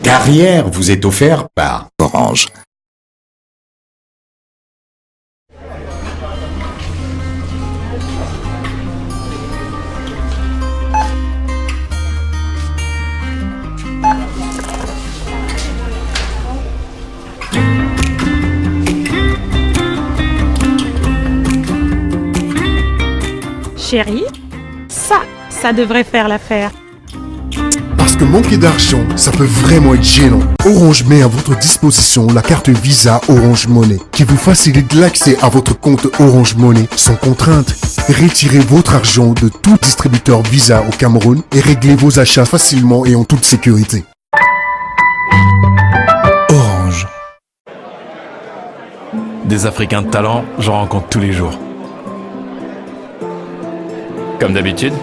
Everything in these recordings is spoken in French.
Carrière vous est offert par Orange. Chérie, ça devrait faire l'affaire. Parce que manquer d'argent, ça peut vraiment être gênant. Orange met à votre disposition la carte Visa Orange Money qui vous facilite l'accès à votre compte Orange Money sans contrainte. Retirez votre argent de tout distributeur Visa au Cameroun et réglez vos achats facilement et en toute sécurité. Orange. Des Africains de talent, j'en rencontre tous les jours. Comme d'habitude.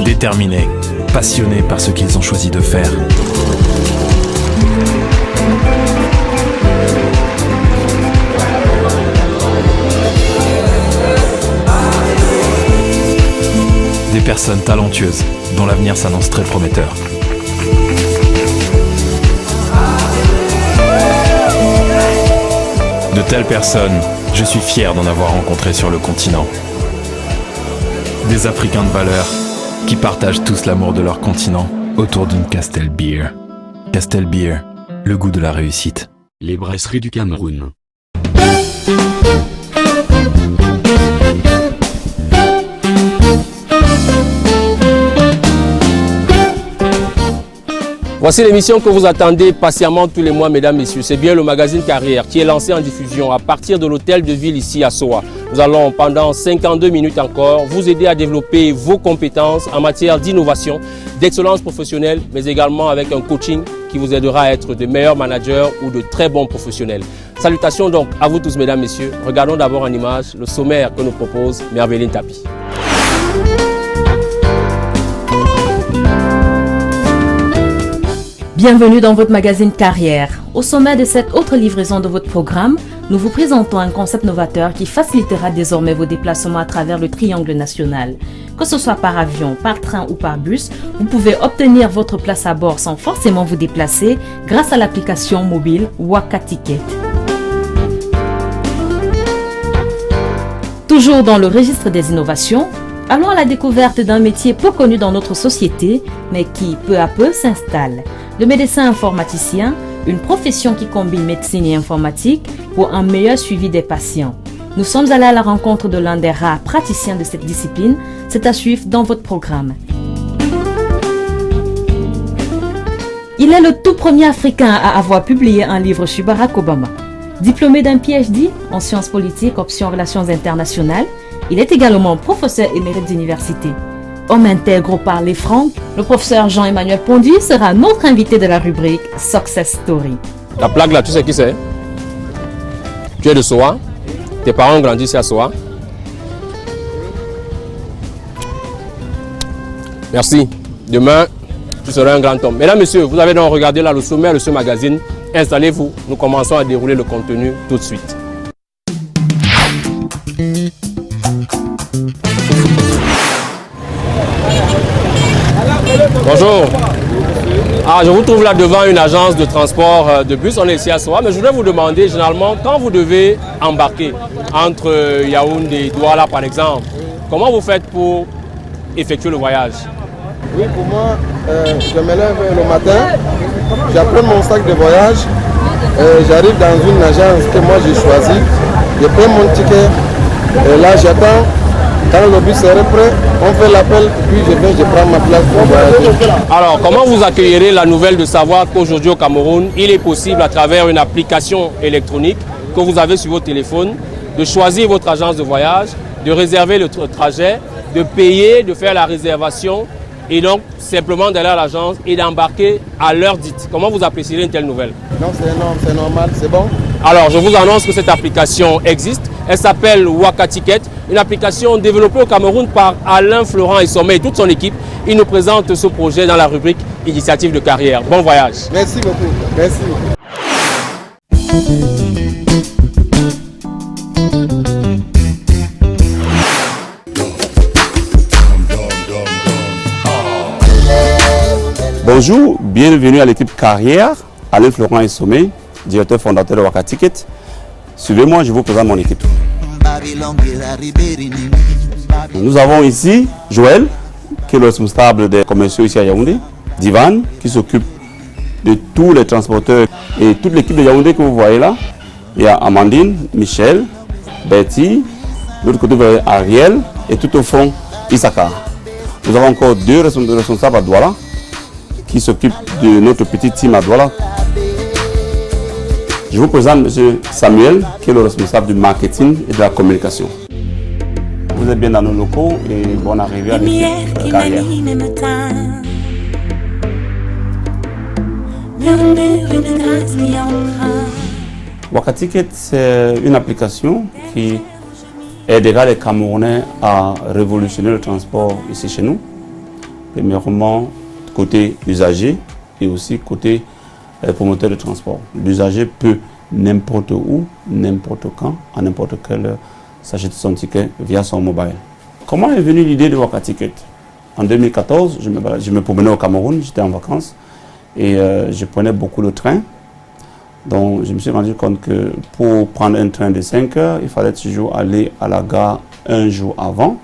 Déterminés, passionnés par ce qu'ils ont choisi de faire. Des personnes talentueuses dont l'avenir s'annonce très prometteur. De telles personnes, je suis fier d'en avoir rencontré sur le continent. Des Africains de valeur qui partagent tous l'amour de leur continent autour d'une Castel Beer. Castel Beer, le goût de la réussite. Les brasseries du Cameroun. Voici l'émission que vous attendez patiemment tous les mois, mesdames, messieurs. C'est bien le magazine Carrière qui est lancé en diffusion à partir de l'hôtel de ville ici à Soa. Nous allons pendant 52 minutes encore vous aider à développer vos compétences en matière d'innovation, d'excellence professionnelle, mais également avec un coaching qui vous aidera à être de meilleurs managers ou de très bons professionnels. Salutations donc à vous tous, mesdames, messieurs. Regardons d'abord en image le sommaire que nous propose Merveline Tapi. Bienvenue dans votre magazine Carrière. Au sommet de cette autre livraison de votre programme, nous vous présentons un concept novateur qui facilitera désormais vos déplacements à travers le triangle national. Que ce soit par avion, par train ou par bus, vous pouvez obtenir votre place à bord sans forcément vous déplacer grâce à l'application mobile Waka Ticket. Toujours dans le registre des innovations, allons à la découverte d'un métier peu connu dans notre société, mais qui peu à peu s'installe. Le médecin informaticien, une profession qui combine médecine et informatique pour un meilleur suivi des patients. Nous sommes allés à la rencontre de l'un des rares praticiens de cette discipline. C'est à suivre dans votre programme. Il est le tout premier Africain à avoir publié un livre sur Barack Obama. Diplômé d'un PhD en sciences politiques, option relations internationales, il est également professeur émérite d'université. Homme intègre au parler franc, le professeur Jean-Emmanuel Pondy sera notre invité de la rubrique Success Story. La plaque là, tu sais qui c'est? Tu es de Soa? Tes parents ont grandi ici à Soa? Merci. Demain, tu seras un grand homme. Mesdames, messieurs, vous avez donc regardé là le sommaire de ce magazine. Installez-vous, nous commençons à dérouler le contenu tout de suite. Bonjour. Ah, je vous trouve là devant une agence de transport de bus. On est ici à Soa, mais je voudrais vous demander, généralement, quand vous devez embarquer entre Yaoundé et Douala, par exemple, comment vous faites pour effectuer le voyage? Oui, pour moi, je me lève le matin, j'apprends mon sac de voyage, j'arrive dans une agence que moi j'ai choisie, je prends mon ticket, et là j'attends. Quand le bus serait prêt, on fait l'appel, puis je prends ma place pour voyager. Alors, comment vous accueillerez la nouvelle de savoir qu'aujourd'hui au Cameroun, il est possible à travers une application électronique que vous avez sur votre téléphone, de choisir votre agence de voyage, de réserver le trajet, de payer, de faire la réservation et donc simplement d'aller à l'agence et d'embarquer à l'heure dite. Comment vous apprécierez une telle nouvelle? Non, c'est normal, c'est bon. Alors, je vous annonce que cette application existe. Elle s'appelle Waka Ticket, une application développée au Cameroun par Alain Florent et Sommet et toute son équipe. Il nous présente ce projet dans la rubrique Initiative de carrière. Bon voyage. Merci beaucoup. Merci. Bonjour, bienvenue à l'équipe carrière, Alain Florent et Sommet, directeur fondateur de Waka Ticket. Suivez-moi, je vous présente mon équipe. Nous avons ici Joël, qui est le responsable des commerciaux ici à Yaoundé, Divan, qui s'occupe de tous les transporteurs et toute l'équipe de Yaoundé que vous voyez là. Il y a Amandine, Michel, Betty, de l'autre côté vous voyez Ariel et tout au fond Isaka. Nous avons encore deux responsables à Douala qui s'occupent de notre petite team à Douala. Je vous présente M. Samuel, qui est le responsable du marketing et de la communication. Vous êtes bien dans nos locaux et bonne arrivée à l'équipe carrière. Waka Ticket, c'est une application qui aidera les Camerounais à révolutionner le transport ici chez nous. Premièrement, côté usager et aussi côté promoteur de transport. L'usager peut n'importe où, n'importe quand, à n'importe quelle heure, s'acheter son ticket via son mobile. Comment est venue l'idée de Waka Ticket? En 2014, je me promenais au Cameroun, j'étais en vacances et je prenais beaucoup le train. Donc je me suis rendu compte que pour prendre un train de 5 heures, il fallait toujours aller à la gare un jour avant,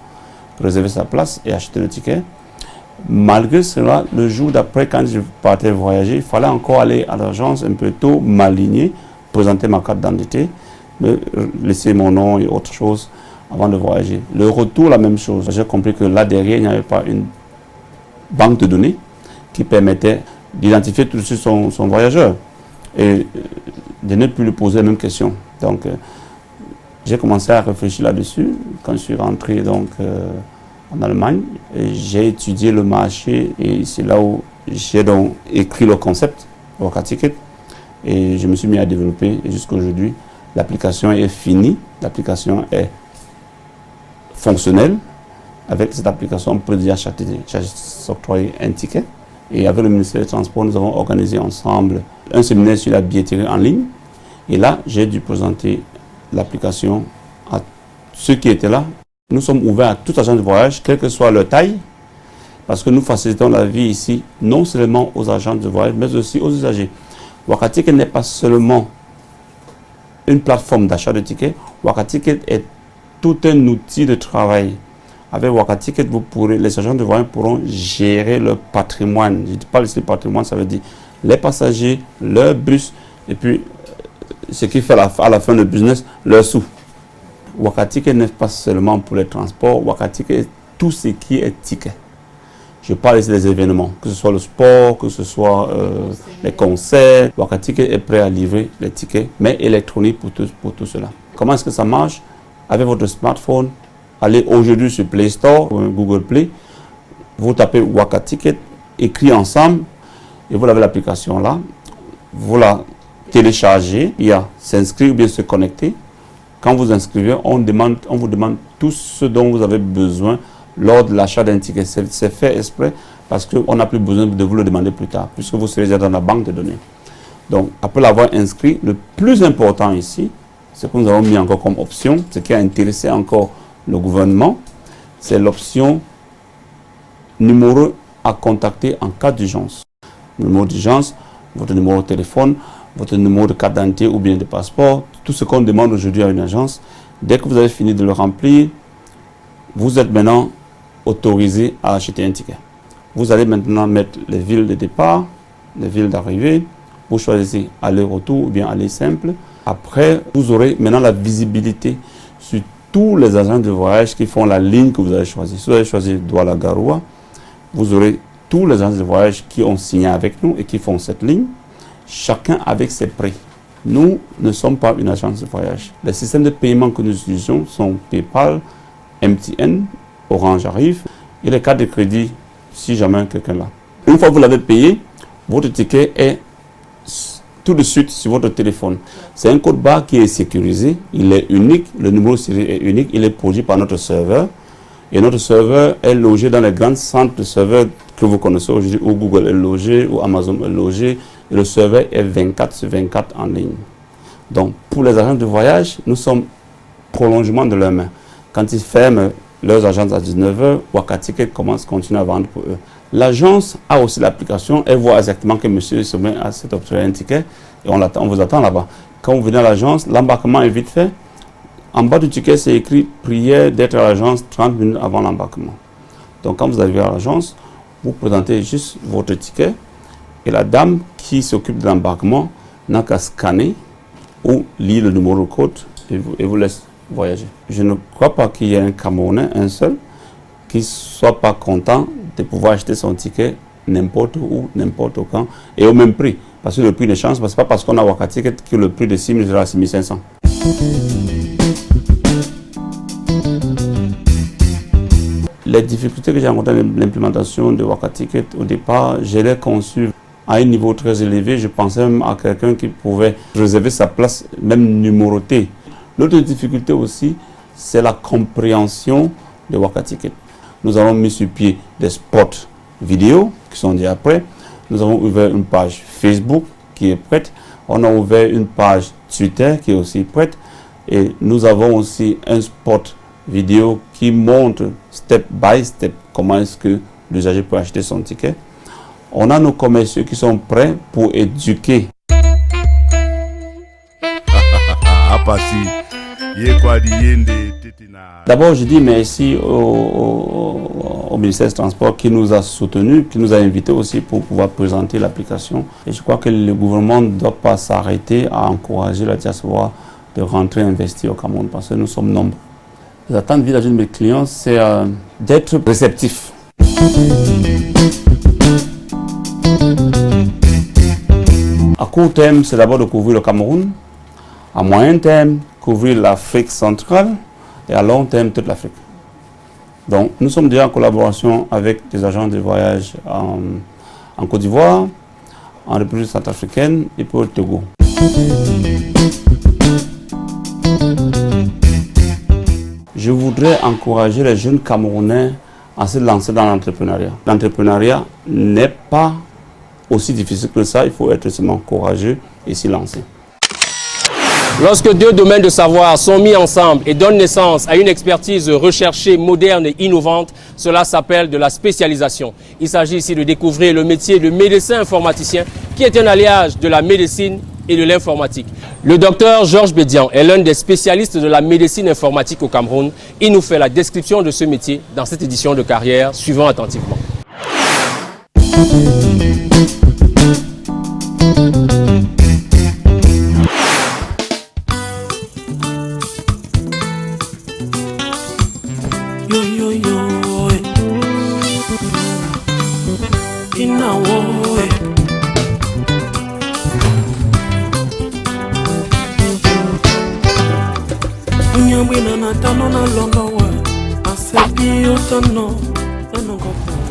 réserver sa place et acheter le ticket. Malgré cela, le jour d'après, quand je partais voyager, il fallait encore aller à l'agence un peu tôt, m'aligner, présenter ma carte d'identité, laisser mon nom et autre chose avant de voyager. Le retour, la même chose. J'ai compris que là derrière, il n'y avait pas une banque de données qui permettait d'identifier tout de suite son voyageur et de ne plus lui poser la même question. Donc, j'ai commencé à réfléchir là-dessus quand je suis rentré donc, en Allemagne. J'ai étudié le marché et c'est là où j'ai donc écrit le concept Waka Ticket et je me suis mis à développer et jusqu'à aujourd'hui l'application est finie, l'application est fonctionnelle. Avec cette application on peut déjà s'octroyer un ticket et avec le ministère des Transports nous avons organisé ensemble un séminaire sur la billetterie en ligne et là j'ai dû présenter l'application à ceux qui étaient là. Nous sommes ouverts à tout agent de voyage, quelle que soit leur taille, parce que nous facilitons la vie ici, non seulement aux agents de voyage, mais aussi aux usagers. Waka Ticket n'est pas seulement une plateforme d'achat de tickets, Waka Ticket est tout un outil de travail. Avec Waka Ticket, les agents de voyage pourront gérer leur patrimoine. Je ne dis pas le patrimoine, ça veut dire les passagers, leur bus, et puis ce qui fait à la fin le business, leurs sous. Waka Ticket n'est pas seulement pour les transports, Waka Ticket est tout ce qui est ticket. Je parle ici des événements, que ce soit le sport, que ce soit les concerts. Waka Ticket est prêt à livrer les tickets, mais électroniques pour tout cela. Comment est-ce que ça marche? Avec votre smartphone, allez aujourd'hui sur Play Store ou Google Play, vous tapez Waka Ticket, écrit ensemble, et vous avez l'application là. Vous la téléchargez, il y a s'inscrire ou bien se connecter. Quand vous inscrivez, on vous demande tout ce dont vous avez besoin lors de l'achat d'un ticket. C'est fait exprès parce qu'on n'a plus besoin de vous le demander plus tard, puisque vous serez déjà dans la banque de données. Donc, après l'avoir inscrit, le plus important ici, ce que nous avons mis encore comme option, ce qui a intéressé encore le gouvernement, c'est l'option numéro à contacter en cas d'urgence. Le numéro d'urgence, votre numéro de téléphone, votre numéro de carte d'identité ou bien de passeport, tout ce qu'on demande aujourd'hui à une agence. Dès que vous avez fini de le remplir, vous êtes maintenant autorisé à acheter un ticket. Vous allez maintenant mettre les villes de départ, les villes d'arrivée. Vous choisissez aller-retour ou bien aller simple. Après, vous aurez maintenant la visibilité sur tous les agents de voyage qui font la ligne que vous avez choisie. Si vous avez choisi Douala-Garoua, vous aurez tous les agents de voyage qui ont signé avec nous et qui font cette ligne, chacun avec ses prix. Nous ne sommes pas une agence de voyage. Les systèmes de paiement que nous utilisons sont PayPal, MTN, Orange arrive et les cartes de crédit si jamais quelqu'un l'a. Une fois que vous l'avez payé, votre ticket est tout de suite sur votre téléphone. C'est un code barre qui est sécurisé, il est unique, le numéro de série est unique, il est produit par notre serveur. Et notre serveur est logé dans les grands centres de serveurs que vous connaissez aujourd'hui, où Google est logé, où Amazon est logé. Et le serveur est 24/24 en ligne. Donc, pour les agents de voyage, nous sommes prolongement de leurs mains. Quand ils ferment leurs agences à 19h, Wakaticket continue à vendre pour eux. L'agence a aussi l'application, elle voit exactement que monsieur se met à cette option un ticket et on vous attend là-bas. Quand vous venez à l'agence, l'embarquement est vite fait. En bas du ticket, c'est écrit « Prière d'être à l'agence 30 minutes avant l'embarquement ». Donc, quand vous arrivez à l'agence, vous présentez juste votre ticket et la dame qui s'occupe de l'embarquement n'a qu'à scanner ou lire le numéro de code et vous laisse voyager. Je ne crois pas qu'il y ait un Camerounais, un seul, qui ne soit pas content de pouvoir acheter son ticket n'importe où, n'importe quand et au même prix. Parce que le prix ne change, ce n'est pas parce qu'on a Wakaticket que le prix de 6 000 sera 6 500. Les difficultés que j'ai rencontrées dans l'implémentation de Wakaticket, au départ, je l'ai conçu à un niveau très élevé. Je pensais même à quelqu'un qui pouvait réserver sa place, même numérotée. L'autre difficulté aussi, c'est la compréhension de Wakaticket. Nous avons mis sur pied des spots vidéo qui sont déjà prêts. Nous avons ouvert une page Facebook qui est prête. On a ouvert une page Twitter qui est aussi prête. Et nous avons aussi un spot vidéo qui montre step by step comment est-ce que l'usager peut acheter son ticket. On a nos commerciaux qui sont prêts pour éduquer. D'abord, je dis merci au ministère des Transports qui nous a soutenus, qui nous a invités aussi pour pouvoir présenter l'application. Et je crois que le gouvernement ne doit pas s'arrêter à encourager la diaspora de rentrer investir au Cameroun parce que nous sommes nombreux. Les attentes vis-à-vis de mes clients, c'est d'être réceptif. À court terme, c'est d'abord de couvrir le Cameroun. À moyen terme, couvrir l'Afrique centrale. Et à long terme, toute l'Afrique. Donc, nous sommes déjà en collaboration avec des agents de voyage en Côte d'Ivoire, en République centrafricaine et pour le Togo. Je voudrais encourager les jeunes Camerounais à se lancer dans l'entrepreneuriat. L'entrepreneuriat n'est pas aussi difficile que ça, il faut être seulement courageux et s'y lancer. Lorsque deux domaines de savoir sont mis ensemble et donnent naissance à une expertise recherchée, moderne et innovante, cela s'appelle de la spécialisation. Il s'agit ici de découvrir le métier de médecin informaticien qui est un alliage de la médecine et de l'informatique. Le docteur Georges Bédian est l'un des spécialistes de la médecine informatique au Cameroun. Il nous fait la description de ce métier dans cette édition de Carrière. Suivons attentivement.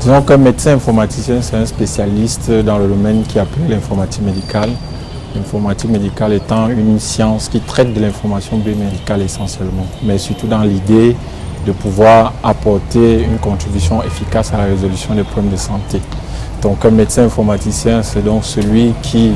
Disons qu'un médecin informaticien, c'est un spécialiste dans le domaine qui appelle l'informatique médicale. L'informatique médicale étant une science qui traite de l'information biomédicale essentiellement, mais surtout dans l'idée de pouvoir apporter une contribution efficace à la résolution des problèmes de santé. Donc un médecin informaticien, c'est donc celui qui,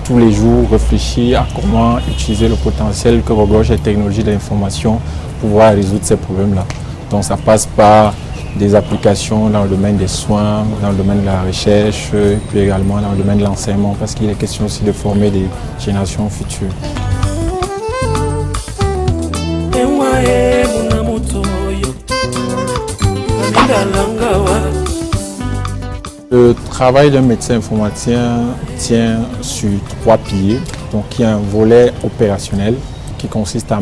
tous les jours, réfléchit à comment utiliser le potentiel que regorgent les technologies de l'information pour pouvoir résoudre ces problèmes-là. Donc ça passe par des applications dans le domaine des soins, dans le domaine de la recherche, et puis également dans le domaine de l'enseignement, parce qu'il est question aussi de former des générations futures. Le travail d'un médecin informaticien tient sur 3 piliers. Donc, il y a un volet opérationnel qui consiste à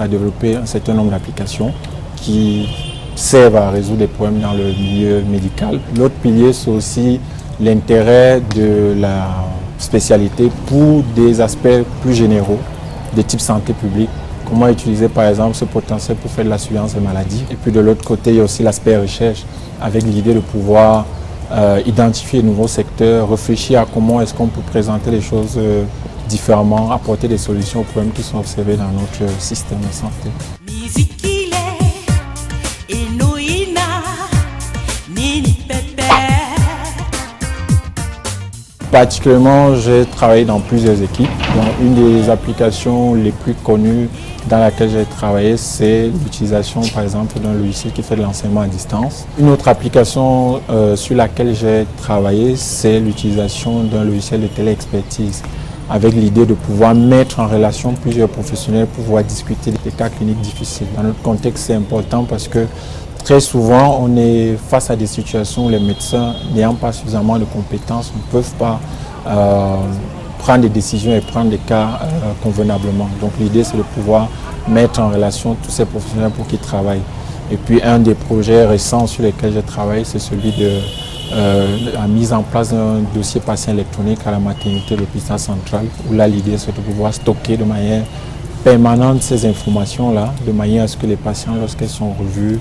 développer un certain nombre d'applications qui servent à résoudre des problèmes dans le milieu médical. L'autre pilier, c'est aussi l'intérêt de la spécialité pour des aspects plus généraux, de type santé publique. Comment utiliser par exemple ce potentiel pour faire de la surveillance des maladies. Et puis de l'autre côté, il y a aussi l'aspect recherche, avec l'idée de pouvoir identifier de nouveaux secteurs, réfléchir à comment est-ce qu'on peut présenter les choses différemment, apporter des solutions aux problèmes qui sont observés dans notre système de santé. Particulièrement, j'ai travaillé dans plusieurs équipes. Donc, une des applications les plus connues dans laquelle j'ai travaillé, c'est l'utilisation, par exemple, d'un logiciel qui fait de l'enseignement à distance. Une autre application sur laquelle j'ai travaillé, c'est l'utilisation d'un logiciel de téléexpertise, avec l'idée de pouvoir mettre en relation plusieurs professionnels pour pouvoir discuter des cas cliniques difficiles. Dans notre contexte, c'est important parce que très souvent, on est face à des situations où les médecins, n'ayant pas suffisamment de compétences, ne peuvent pas prendre des décisions et prendre des cas convenablement. Donc l'idée, c'est de pouvoir mettre en relation tous ces professionnels pour qu'ils travaillent. Et puis un des projets récents sur lesquels j'ai travaillé, c'est celui de la mise en place d'un dossier patient électronique à la maternité de l'hôpital central, où là, l'idée, c'est de pouvoir stocker de manière permanente ces informations-là, de manière à ce que les patients, lorsqu'elles sont revues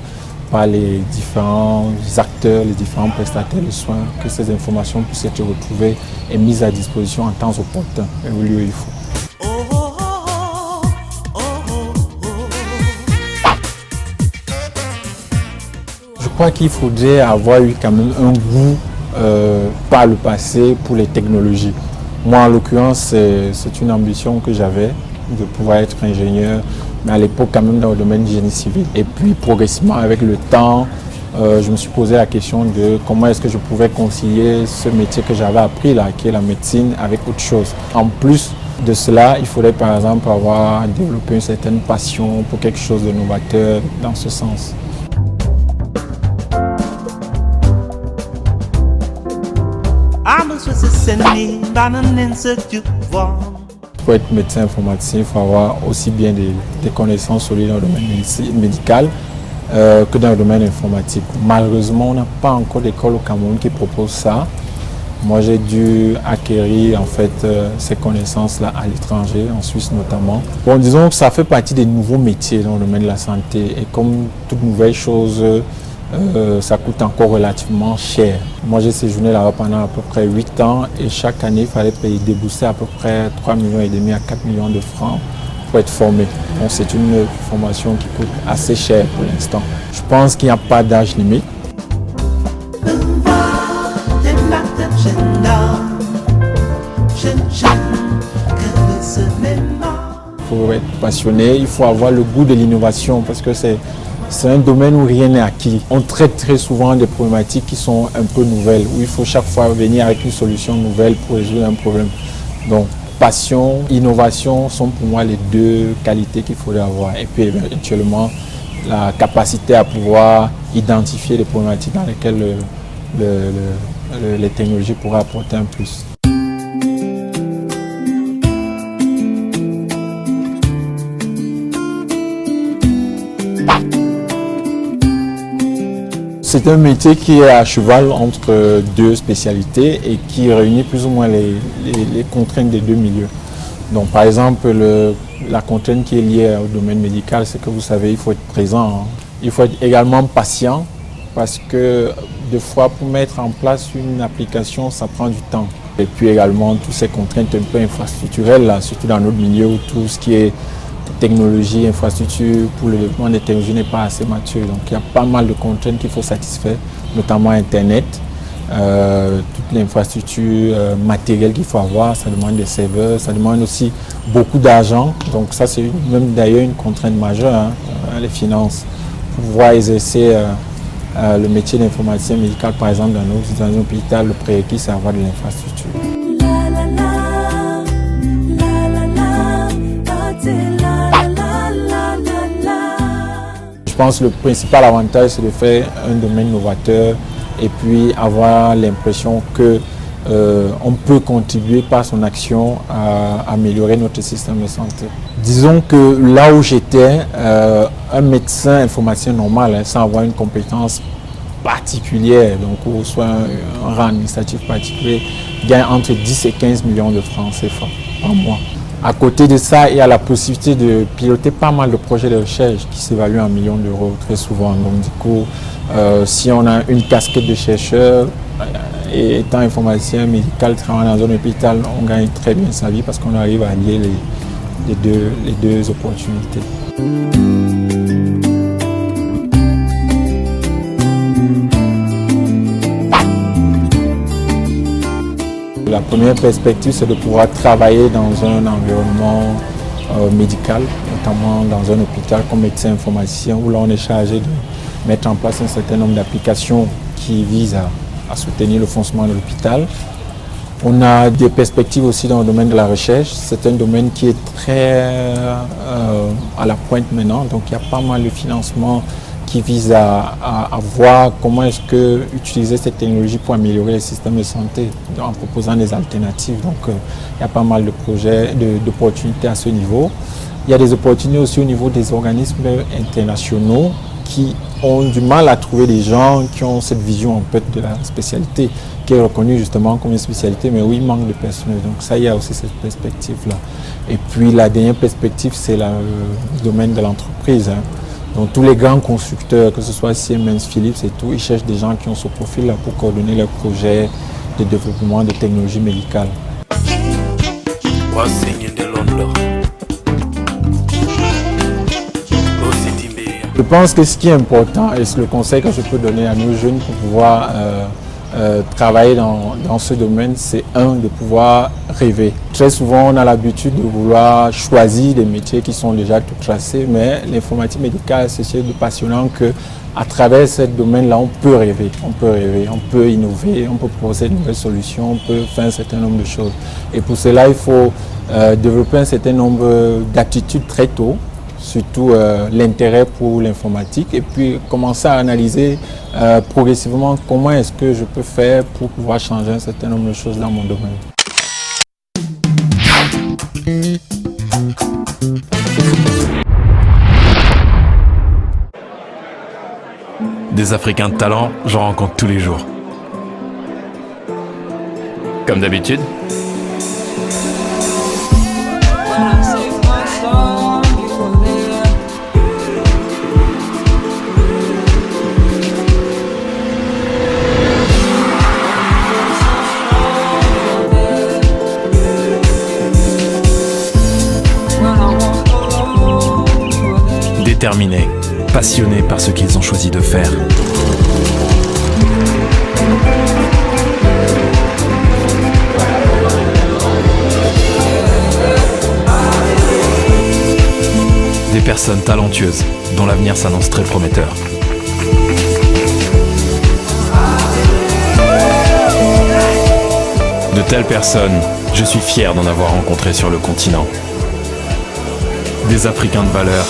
par les différents acteurs, les différents prestataires de soins, que ces informations puissent être retrouvées et mises à disposition en temps opportun et au lieu où il faut. Je crois qu'il faudrait avoir eu quand même un goût par le passé pour les technologies. Moi, en l'occurrence, c'est une ambition que j'avais de pouvoir être ingénieur, mais à l'époque quand même dans le domaine du génie civil. Et puis progressivement avec le temps, je me suis posé la question de comment est-ce que je pouvais concilier ce métier que j'avais appris là, qui est la médecine, avec autre chose. En plus de cela, il faudrait par exemple avoir développé une certaine passion pour quelque chose de novateur dans ce sens. Pour être médecin informaticien, il faut avoir aussi bien des connaissances solides dans le domaine médical que dans le domaine informatique. Malheureusement, on n'a pas encore d'école au Cameroun qui propose ça. Moi, j'ai dû acquérir en fait ces connaissances-là à l'étranger, en Suisse notamment. Bon, disons que ça fait partie des nouveaux métiers dans le domaine de la santé. Et comme toute nouvelle chose, ça coûte encore relativement cher. Moi, j'ai séjourné là-bas pendant à peu près 8 ans et chaque année, il fallait débourser à peu près 3,5 millions à 4 millions de francs pour être formé. Donc, c'est une formation qui coûte assez cher pour l'instant. Je pense qu'il n'y a pas d'âge limite. Il faut être passionné, il faut avoir le goût de l'innovation parce que c'est un domaine où rien n'est acquis. On traite très souvent des problématiques qui sont un peu nouvelles, où il faut chaque fois venir avec une solution nouvelle pour résoudre un problème. Donc, passion, innovation sont pour moi les deux qualités qu'il faudrait avoir. Et puis, éventuellement, la capacité à pouvoir identifier les problématiques dans lesquelles les technologies pourraient apporter un plus. C'est un métier qui est à cheval entre deux spécialités et qui réunit plus ou moins les contraintes des deux milieux. Donc par exemple, la contrainte qui est liée au domaine médical, c'est que vous savez, il faut être présent, hein. Il faut être également patient parce que des fois, pour mettre en place une application, ça prend du temps. Et puis également, toutes ces contraintes un peu infrastructurelles, là, surtout dans notre milieu où tout ce qui est technologie, infrastructure pour le développement des technologies n'est pas assez mature. Donc il y a pas mal de contraintes qu'il faut satisfaire, notamment Internet, toute l'infrastructure matérielle qu'il faut avoir, ça demande des serveurs, ça demande aussi beaucoup d'argent. Donc ça c'est même d'ailleurs une contrainte majeure, hein, les finances. Pour pouvoir exercer le métier d'informaticien médical, par exemple, dans un hôpital, le prérequis, c'est avoir de l'infrastructure. Je pense que le principal avantage, c'est de faire un domaine novateur et puis avoir l'impression que on peut contribuer par son action à améliorer notre système de santé. Disons que là où j'étais, un médecin informaticien normal, sans avoir une compétence particulière, donc ou soit un rang administratif particulier, gagne entre 10 et 15 millions de francs CFA par mois. À côté de ça, il y a la possibilité de piloter pas mal de projets de recherche qui s'évaluent en millions d'euros très souvent. Donc du coup, si on a une casquette de chercheur, et étant informaticien médical, travaillant dans un hôpital, on gagne très bien sa vie parce qu'on arrive à lier les deux opportunités. La première perspective, c'est de pouvoir travailler dans un environnement médical, notamment dans un hôpital comme médecin informaticien, où là on est chargé de mettre en place un certain nombre d'applications qui visent à soutenir le fonctionnement de l'hôpital. On a des perspectives aussi dans le domaine de la recherche. C'est un domaine qui est très à la pointe maintenant, donc il y a pas mal de financement qui vise à voir comment est-ce que utiliser cette technologie pour améliorer les systèmes de santé en proposant des alternatives. Donc il y a pas mal de projets, d'opportunités à ce niveau. Il y a des opportunités aussi au niveau des organismes internationaux qui ont du mal à trouver des gens qui ont cette vision en fait de la spécialité, qui est reconnue justement comme une spécialité, mais oui, il manque de personnel. Donc ça, il y a aussi cette perspective-là. Et puis la dernière perspective, c'est le domaine de l'entreprise. Donc tous les grands constructeurs, que ce soit Siemens, Philips et tout, ils cherchent des gens qui ont ce profil-là pour coordonner leurs projets de développement de technologies médicales. Je pense que ce qui est important, et c'est le conseil que je peux donner à nos jeunes pour pouvoir travailler dans ce domaine, c'est de pouvoir rêver. Très souvent, on a l'habitude de vouloir choisir des métiers qui sont déjà tout tracés, mais l'informatique médicale, c'est quelque chose de passionnant qu'à travers ce domaine-là, on peut rêver, on peut innover, on peut proposer de nouvelles solutions, on peut faire un certain nombre de choses. Et pour cela, il faut développer un certain nombre d'attitudes très tôt, surtout l'intérêt pour l'informatique, et puis commencer à analyser progressivement comment est-ce que je peux faire pour pouvoir changer un certain nombre de choses dans mon domaine. Des Africains de talent, j'en rencontre tous les jours. Comme d'habitude. Déterminés, passionnés par ce qu'ils ont choisi de faire. Des personnes talentueuses dont l'avenir s'annonce très prometteur. De telles personnes, je suis fier d'en avoir rencontré sur le continent. Des Africains de valeur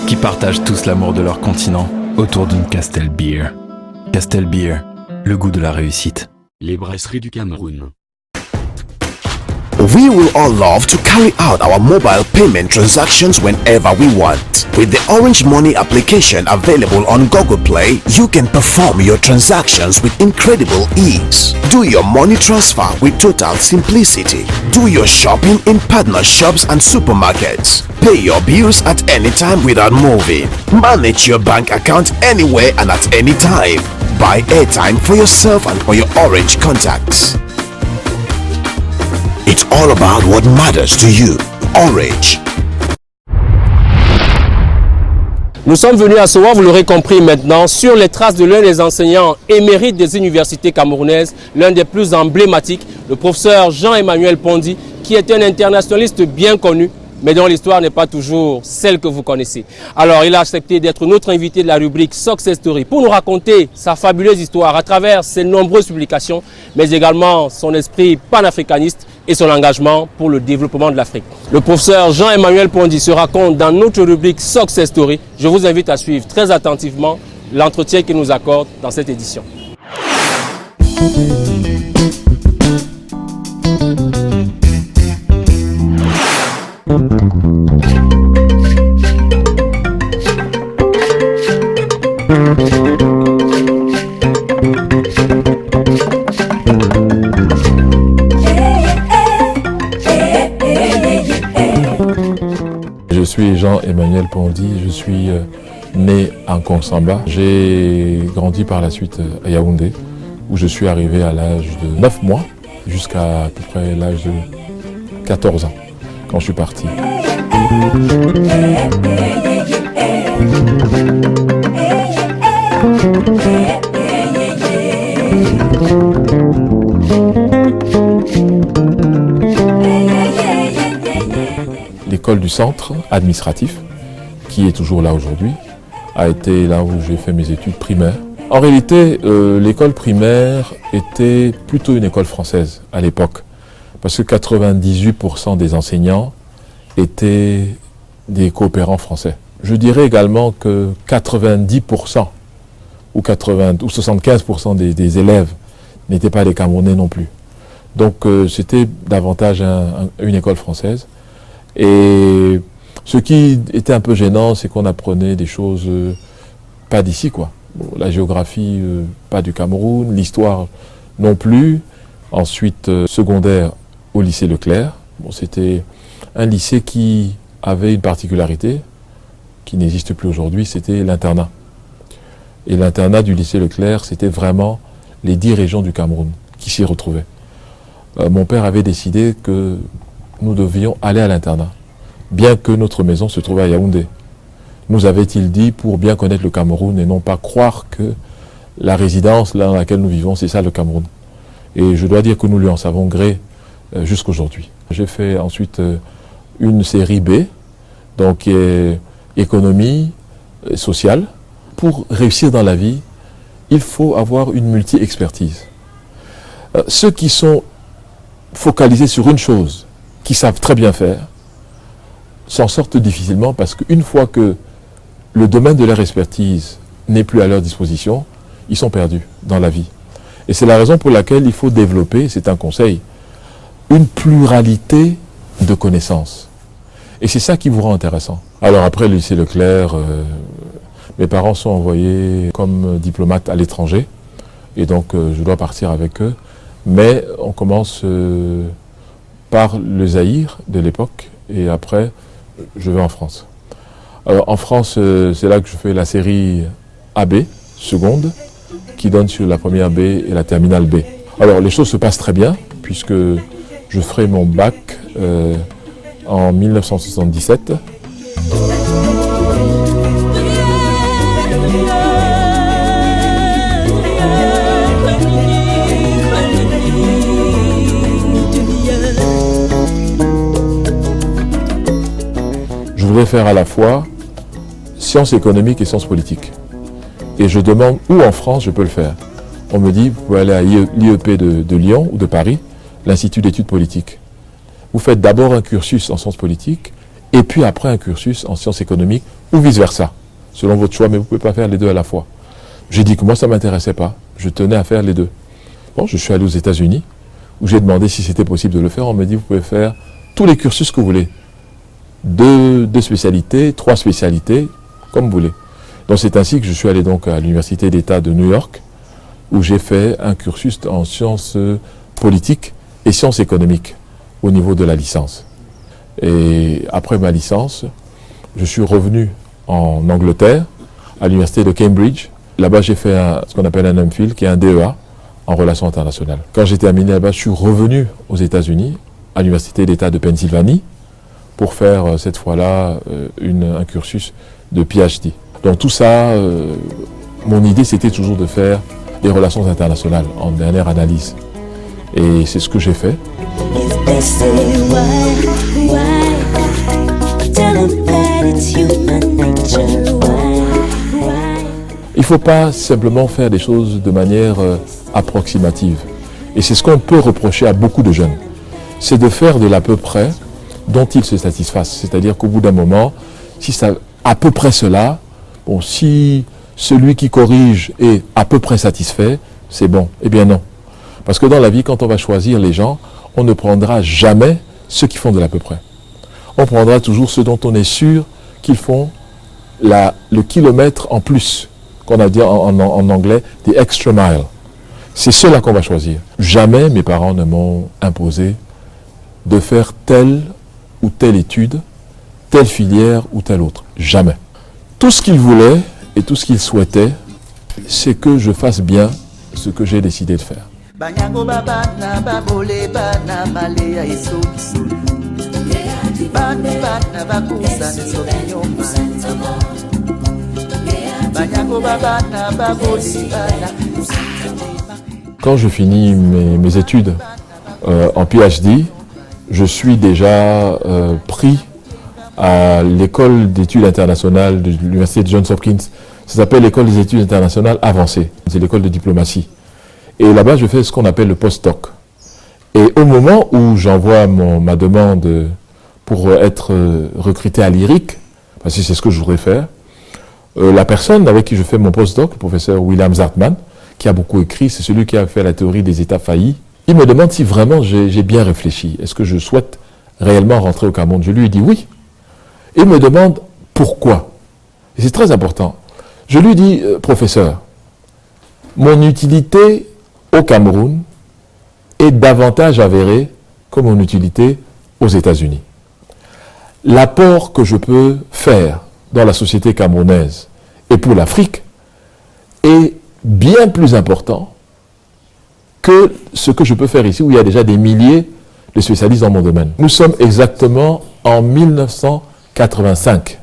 qui partagent tous l'amour de leur continent autour d'une Castel Beer. Castel Beer, le goût de la réussite. Les brasseries du Cameroun. We will all love to carry out our mobile payment transactions whenever we want. With the Orange Money application available on Google Play, you can perform your transactions with incredible ease. Do your money transfer with total simplicity. Do your shopping in partner shops and supermarkets. Pay your bills at any time without moving. Manage your bank account anywhere and at any time. Buy airtime for yourself and for your Orange contacts. It's all about what matters to you. Orange. Nous sommes venus à Soa, vous l'aurez compris maintenant, sur les traces de l'un des enseignants émérites des universités camerounaises, l'un des plus emblématiques, le professeur Jean-Emmanuel Pondy, qui est un internationaliste bien connu, mais dont l'histoire n'est pas toujours celle que vous connaissez. Alors, il a accepté d'être notre invité de la rubrique Success Story pour nous raconter sa fabuleuse histoire à travers ses nombreuses publications, mais également son esprit panafricaniste et son engagement pour le développement de l'Afrique. Le professeur Jean-Emmanuel Pondy se raconte dans notre rubrique Success Story. Je vous invite à suivre très attentivement l'entretien qu'il nous accorde dans cette édition. Je suis Jean-Emmanuel Pondy, je suis né en Konsamba. J'ai grandi par la suite à Yaoundé, où je suis arrivé à l'âge de 9 mois, jusqu'à peu près l'âge de 14 ans, quand je suis parti. L'école du centre administratif, qui est toujours là aujourd'hui, a été là où j'ai fait mes études primaires. En réalité, l'école primaire était plutôt une école française à l'époque, parce que 98% des enseignants étaient des coopérants français. Je dirais également que 90% ou 75% des élèves n'étaient pas des Camerounais non plus. Donc c'était davantage une école française. Et ce qui était un peu gênant, c'est qu'on apprenait des choses pas d'ici, quoi. Bon, la géographie, pas du Cameroun, l'histoire non plus. Ensuite, secondaire au lycée Leclerc. Bon, c'était un lycée qui avait une particularité qui n'existe plus aujourd'hui, c'était l'internat. Et l'internat du lycée Leclerc, c'était vraiment les 10 régions du Cameroun qui s'y retrouvaient. Mon père avait décidé que nous devions aller à l'internat, bien que notre maison se trouvait à Yaoundé. Nous avait-il dit, pour bien connaître le Cameroun et non pas croire que la résidence là dans laquelle nous vivons, c'est ça le Cameroun. Et je dois dire que nous lui en savons gré jusqu'aujourd'hui. J'ai fait ensuite une série B, donc qui est économie sociale. Pour réussir dans la vie, il faut avoir une multi-expertise. Ceux qui sont focalisés sur une chose, qui savent très bien faire, s'en sortent difficilement parce qu'une fois que le domaine de leur expertise n'est plus à leur disposition, ils sont perdus dans la vie. Et c'est la raison pour laquelle il faut développer, c'est un conseil, une pluralité de connaissances. Et c'est ça qui vous rend intéressant. Alors après le lycée Leclerc, mes parents sont envoyés comme diplomates à l'étranger, et donc je dois partir avec eux. Mais on commence par le Zaïre de l'époque, et après, je vais en France. Alors en France, c'est là que je fais la série AB, seconde, qui donne sur la première B et la terminale B. Alors les choses se passent très bien, puisque je ferai mon bac en 1977. Je voulais faire à la fois sciences économiques et sciences politiques. Et je demande où en France je peux le faire. On me dit, vous pouvez aller à l'IEP de Lyon ou de Paris, l'Institut d'études politiques. Vous faites d'abord un cursus en sciences politiques, et puis après un cursus en sciences économiques, ou vice-versa, selon votre choix, mais vous ne pouvez pas faire les deux à la fois. J'ai dit que moi, ça ne m'intéressait pas. Je tenais à faire les deux. Bon, je suis allé aux États-Unis, où j'ai demandé si c'était possible de le faire. On me dit, vous pouvez faire tous les cursus que vous voulez. 2 spécialités, 3 spécialités, comme vous voulez. Donc c'est ainsi que je suis allé donc à l'Université d'État de New York, où j'ai fait un cursus en sciences politiques et sciences économiques au niveau de la licence. Et après ma licence, je suis revenu en Angleterre, à l'Université de Cambridge. Là-bas, j'ai fait ce qu'on appelle un MPhil, qui est un DEA en relations internationales. Quand j'ai terminé là-bas, je suis revenu aux États-Unis, à l'Université d'État de Pennsylvanie, pour faire cette fois-là un cursus de PhD. Donc tout ça, mon idée c'était toujours de faire des relations internationales en dernière analyse. Et c'est ce que j'ai fait. Il ne faut pas simplement faire des choses de manière approximative. Et c'est ce qu'on peut reprocher à beaucoup de jeunes. C'est de faire de l'à peu près dont ils se satisfassent. C'est-à-dire qu'au bout d'un moment, si c'est à peu près cela, bon, si celui qui corrige est à peu près satisfait, c'est bon. Eh bien non. Parce que dans la vie, quand on va choisir les gens, on ne prendra jamais ceux qui font de l'à peu près. On prendra toujours ceux dont on est sûr qu'ils font le kilomètre en plus, qu'on a dit en anglais, the extra mile. C'est ceux-là qu'on va choisir. Jamais mes parents ne m'ont imposé de faire telle ou telle étude, telle filière ou telle autre. Jamais. Tout ce qu'ils voulaient et tout ce qu'ils souhaitaient, c'est que je fasse bien ce que j'ai décidé de faire. Quand je finis mes études en PhD, je suis déjà pris à l'école d'études internationales de l'université de Johns Hopkins. Ça s'appelle l'école des études internationales avancées. C'est l'école de diplomatie. Et là-bas, je fais ce qu'on appelle le postdoc. Et au moment où j'envoie ma demande pour être recruté à l'IRIC, parce que c'est ce que je voudrais faire, la personne avec qui je fais mon postdoc, le professeur William Zartman, qui a beaucoup écrit, c'est celui qui a fait la théorie des États faillis, il me demande si vraiment j'ai bien réfléchi. Est-ce que je souhaite réellement rentrer au Cameroun? Je lui ai dit oui. Il me demande pourquoi. Et c'est très important. Je lui dis, professeur, mon utilité au Cameroun est davantage avérée que mon utilité aux États-Unis. L'apport que je peux faire dans la société camerounaise et pour l'Afrique est bien plus important que ce que je peux faire ici, où il y a déjà des milliers de spécialistes dans mon domaine. Nous sommes exactement en 1985,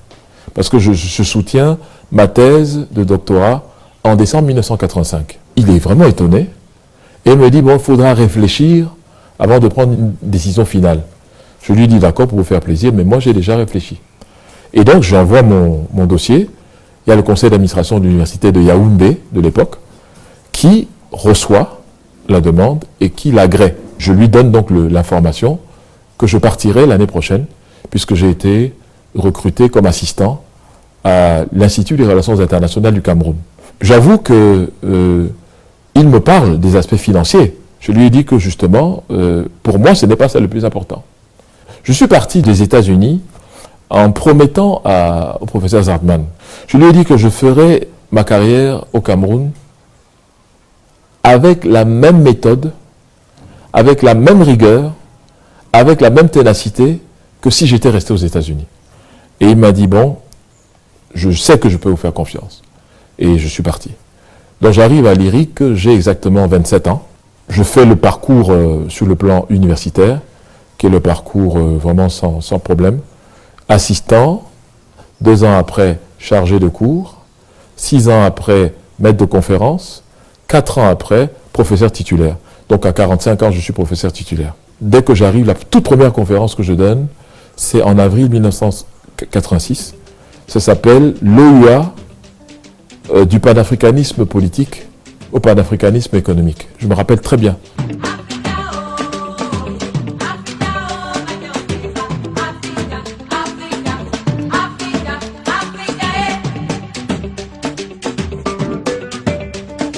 parce que je soutiens ma thèse de doctorat en décembre 1985. Il est vraiment étonné et me dit, bon, il faudra réfléchir avant de prendre une décision finale. Je lui dis, d'accord, pour vous faire plaisir, mais moi j'ai déjà réfléchi. Et donc j'envoie mon dossier. Il y a le conseil d'administration de l'université de Yaoundé de l'époque qui reçoit la demande et qui l'agrée. Je lui donne donc l'information que je partirai l'année prochaine, puisque j'ai été recruté comme assistant à l'Institut des relations internationales du Cameroun. J'avoue que il me parle des aspects financiers. Je lui ai dit que justement, pour moi, ce n'est pas ça le plus important. Je suis parti des États-Unis en promettant au professeur Zartman. Je lui ai dit que je ferais ma carrière au Cameroun avec la même méthode, avec la même rigueur, avec la même ténacité que si j'étais resté aux États-Unis. Et il m'a dit, bon, je sais que je peux vous faire confiance. Et je suis parti. Donc j'arrive à l'IRIC, j'ai exactement 27 ans. Je fais le parcours sur le plan universitaire, qui est le parcours vraiment sans problème. Assistant, 2 ans après, chargé de cours, 6 ans après, maître de conférence, 4 ans après, professeur titulaire. Donc à 45 ans, je suis professeur titulaire. Dès que j'arrive, la toute première conférence que je donne, c'est en avril 1986. Ça s'appelle l'OUA du panafricanisme politique au panafricanisme économique. Je me rappelle très bien.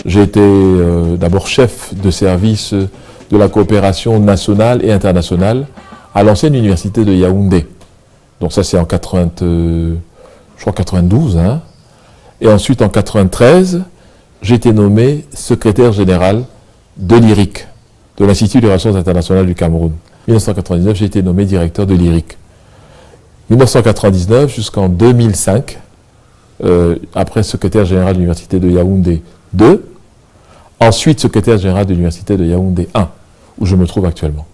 J'ai été d'abord chef de service de la coopération nationale et internationale à l'ancienne université de Yaoundé. Donc ça c'est en 92, hein. Et ensuite en 93, j'ai été nommé secrétaire général de l'IRIC, de l'Institut des relations internationales du Cameroun. En 1999, j'ai été nommé directeur de l'IRIC. 1999 jusqu'en 2005, après secrétaire général de l'université de Yaoundé 2, ensuite secrétaire général de l'université de Yaoundé 1, où je me trouve actuellement.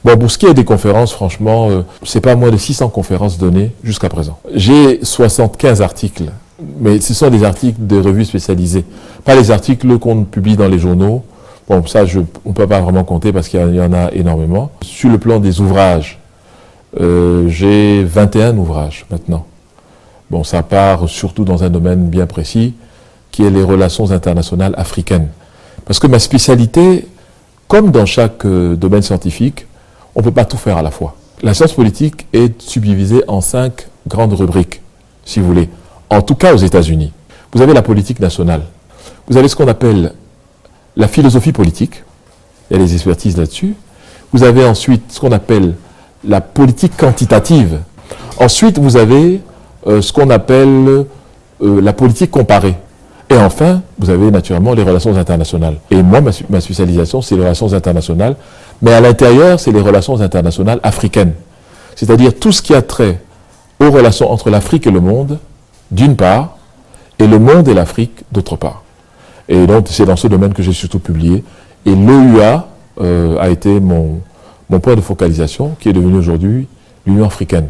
Bon, pour ce qui est des conférences, franchement, c'est pas moins de 600 conférences données jusqu'à présent. J'ai 75 articles, mais ce sont des articles de revues spécialisées, pas les articles qu'on publie dans les journaux. Bon, ça, on ne peut pas vraiment compter parce qu'il y en a énormément. Sur le plan des ouvrages, j'ai 21 ouvrages maintenant. Bon, ça part surtout dans un domaine bien précis, qui est les relations internationales africaines. Parce que ma spécialité, comme dans chaque domaine scientifique, on ne peut pas tout faire à la fois. La science politique est subdivisée en 5 grandes rubriques, si vous voulez. En tout cas aux États-Unis. Vous avez la politique nationale. Vous avez ce qu'on appelle la philosophie politique. Il y a des expertises là-dessus. Vous avez ensuite ce qu'on appelle la politique quantitative. Ensuite, vous avez ce qu'on appelle la politique comparée. Et enfin, vous avez naturellement les relations internationales. Et moi, ma spécialisation, c'est les relations internationales. Mais à l'intérieur, c'est les relations internationales africaines. C'est-à-dire tout ce qui a trait aux relations entre l'Afrique et le monde, d'une part, et le monde et l'Afrique, d'autre part. Et donc, c'est dans ce domaine que j'ai surtout publié. Et l'OUA a été mon point de focalisation, qui est devenu aujourd'hui l'Union africaine.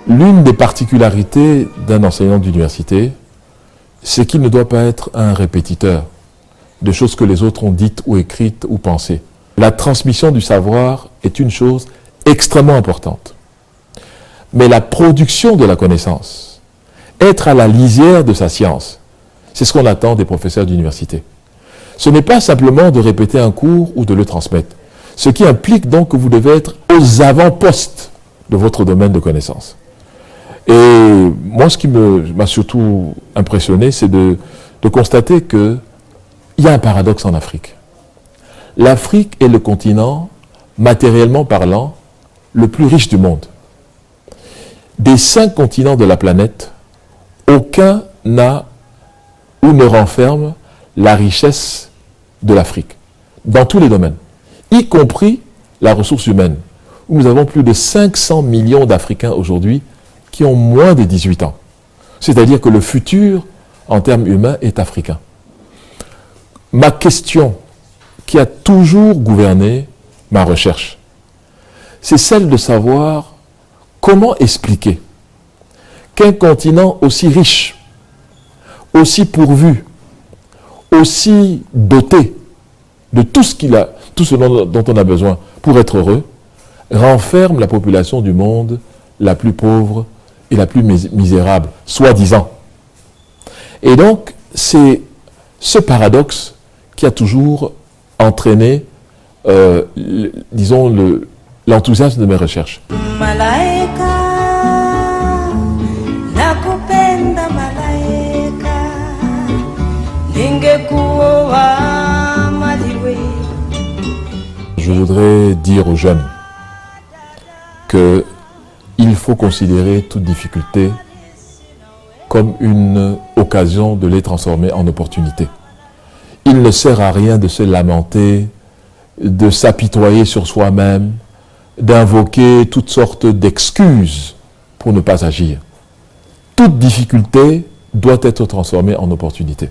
L'une des particularités d'un enseignant d'université, c'est qu'il ne doit pas être un répétiteur de choses que les autres ont dites ou écrites ou pensées. La transmission du savoir est une chose extrêmement importante. Mais la production de la connaissance, être à la lisière de sa science, c'est ce qu'on attend des professeurs d'université. Ce n'est pas simplement de répéter un cours ou de le transmettre, ce qui implique donc que vous devez être aux avant-postes de votre domaine de connaissance. Et moi, ce qui m'a surtout impressionné, c'est de constater qu'il y a un paradoxe en Afrique. L'Afrique est le continent, matériellement parlant, le plus riche du monde. Des 5 continents de la planète, aucun n'a ou ne renferme la richesse de l'Afrique, dans tous les domaines, y compris la ressource humaine, où nous avons plus de 500 millions d'Africains aujourd'hui qui ont moins de 18 ans. C'est-à-dire que le futur, en termes humains, est africain. Ma question, qui a toujours gouverné ma recherche, c'est celle de savoir comment expliquer qu'un continent aussi riche, aussi pourvu, aussi doté de tout ce dont on a besoin pour être heureux, renferme la population du monde la plus pauvre et la plus misérable, soi-disant. Et donc, c'est ce paradoxe qui a toujours entraîné, disons, l'enthousiasme de mes recherches. Je voudrais dire aux jeunes qu'il faut considérer toute difficulté comme une occasion de les transformer en opportunité. Il ne sert à rien de se lamenter, de s'apitoyer sur soi-même, d'invoquer toutes sortes d'excuses pour ne pas agir. Toute difficulté doit être transformée en opportunité.